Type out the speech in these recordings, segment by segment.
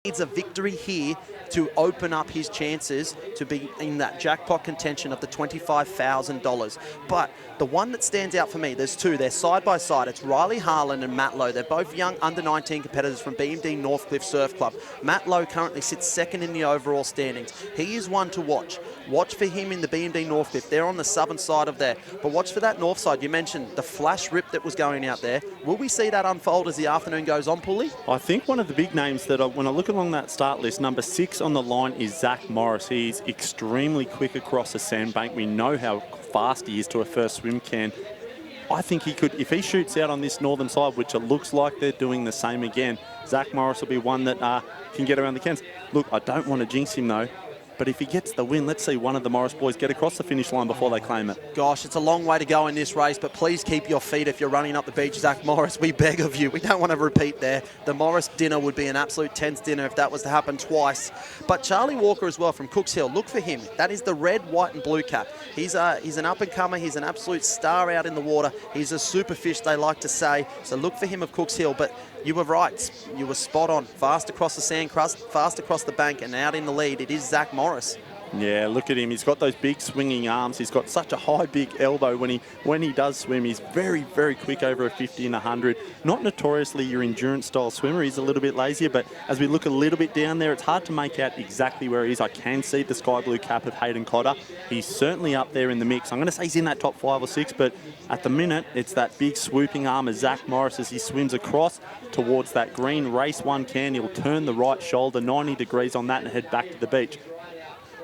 needs a victory here to open up his chances to be in that jackpot contention of the $25,000. But the one that stands out for me, there's two, they're side by side. It's Riley Harlan and Matt Lowe. They're both young under-19 competitors from BMD Northcliffe Surf Club. Matt Lowe currently sits second in the overall standings. He is one to watch. Watch for him in the BMD Northcliffe. They're on the southern side of there. But watch for that north side. You mentioned the flash rip that was going out there. Will we see that unfold as the afternoon goes on, Pulley? I think one of the big names that when I look along that start list, number 6 on the line is Zach Morris. He's extremely quick across the sandbank. We know how fast he is to a first swim can. I think he could, if he shoots out on this northern side, which it looks like they're doing the same again, Zach Morris will be one that can get around the cans. Look, I don't want to jinx him though, but if he gets the win, let's see one of the Morris boys get across the finish line before they claim it. Gosh, it's a long way to go in this race, but please keep your feet if you're running up the beach, Zach Morris. We beg of you. We don't want to repeat there. The Morris dinner would be an absolute tense dinner if that was to happen twice. But Charlie Walker as well from Cooks Hill. Look for him. That is the red, white and blue cap. He's an up-and-comer. He's an absolute star out in the water. He's a super fish, they like to say. So look for him of Cooks Hill. But you were right. You were spot on. Fast across the sand crust, fast across the bank, and out in the lead, it is Zach Morris. Yeah, look at him. He's got those big swinging arms. He's got such a high, big elbow when he does swim. He's very, very quick over a 50 and 100. Not notoriously your endurance-style swimmer. He's a little bit lazier, but as we look a little bit down there, it's hard to make out exactly where he is. I can see the sky blue cap of Hayden Cotter. He's certainly up there in the mix. I'm going to say he's in that top 5 or 6, but at the minute, it's that big swooping arm of Zach Morris as he swims across towards that green race 1 can. He'll turn the right shoulder 90 degrees on that and head back to the beach.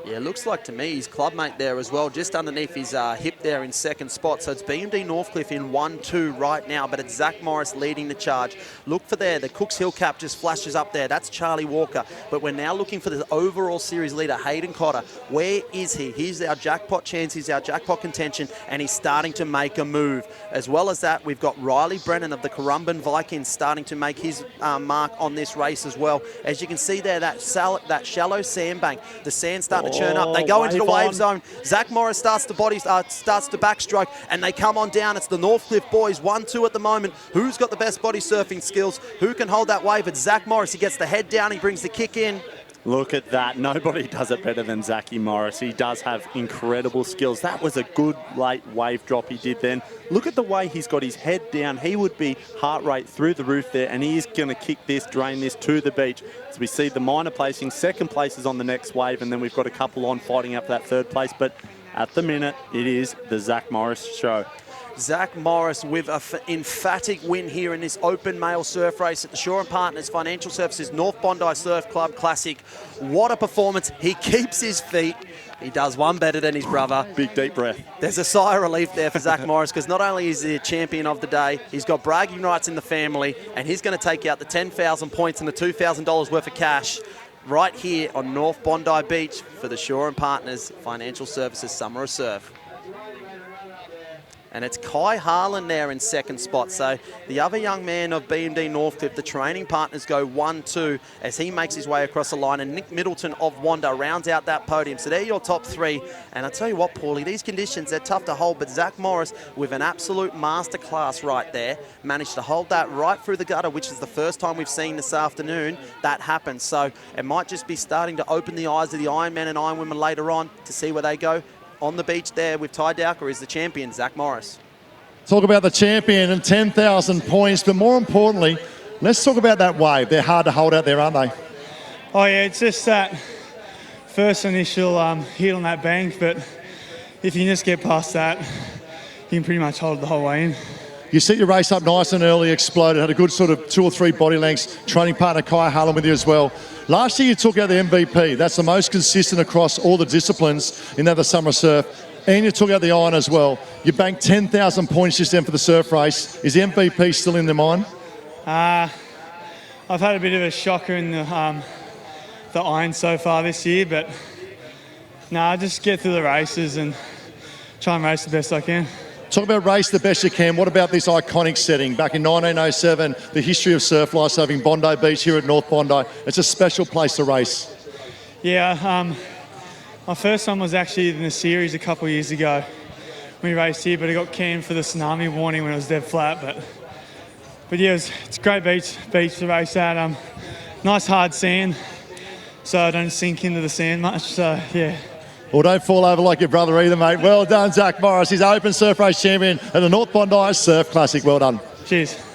Yeah, looks like to me his clubmate there as well, just underneath his hip there in second spot. So it's BMD Northcliffe in 1-2 right now, but it's Zach Morris leading the charge. Look for there, the Cooks Hill cap just flashes up there. That's Charlie Walker. But we're now looking for the overall series leader, Hayden Cotter. Where is he? He's our jackpot chance, he's our jackpot contention, and he's starting to make a move. As well as that, we've got Riley Brennan of the Currumbin Vikings starting to make his mark on this race as well. As you can see there, that shallow sandbank, the sand starting to churn up. They go into the wave zone. Zach Morris starts to backstroke, and they come on down. It's the Northcliffe boys, 1-2 at the moment. Who's got the best body surfing skills? Who can hold that wave? It's Zach Morris. He gets the head down. He brings the kick in. Look at that. Nobody does it better than Zachy Morris. He does have incredible skills. That was a good late wave drop he did then. Look at the way he's got his head down. He would be heart rate through the roof there, and he is going to kick this, drain this to the beach. So we see the minor placing, second place is on the next wave, and then we've got a couple on fighting up that third place. But at the minute, it is the Zach Morris show. Zach Morris with an emphatic win here in this open male surf race at the Shaw & Partners Financial Services North Bondi Surf Club Classic. What a performance. He keeps his feet. He does one better than his brother. Big deep breath. There's a sigh of relief there for Zach Morris, because not only is he the champion of the day, he's got bragging rights in the family, and he's going to take out the 10,000 points and the $2,000 worth of cash right here on North Bondi Beach for the Shaw & Partners Financial Services Summer of Surf. And it's Kai Harlan there in second spot. So the other young man of BMD Northcliffe, the training partners go 1-2 as he makes his way across the line. And Nick Middleton of Wanda rounds out that podium. So they're your top 3. And I tell you what, Paulie, these conditions, they're tough to hold. But Zach Morris, with an absolute masterclass right there, managed to hold that right through the gutter, which is the first time we've seen this afternoon that happens. So it might just be starting to open the eyes of the Ironmen and Ironwomen later on to see where they go. On the beach there with Ty Dowker is the champion, Zach Morris. Talk about the champion and 10,000 points, but more importantly, let's talk about that wave. They're hard to hold out there, aren't they? Oh yeah, it's just that first initial hit on that bank, but if you just get past that, you can pretty much hold it the whole way in. You set your race up nice and early, exploded, had a good sort of 2 or 3 body lengths, training partner Kai Harlan with you as well. Last year you took out the MVP. That's the most consistent across all the disciplines in the summer surf. And you took out the iron as well. You banked 10,000 points just then for the surf race. Is the MVP still in their mind? I've had a bit of a shocker in the iron so far this year, but I just get through the races and try and race the best I can. Talk about race the best you can. What about this iconic setting? Back in 1907, the history of surf lifesaving, Bondi Beach here at North Bondi. It's a special place to race. Yeah, my first one was actually in the series a couple of years ago. We raced here, but it got canned for the tsunami warning when it was dead flat. But yeah, it's a great beach to race at. nice hard sand, so I don't sink into the sand much. So yeah. Well, don't fall over like your brother either, mate. Well done, Zach Morris. He's Open Surf Race champion at the North Bondi Surf Classic. Well done. Cheers.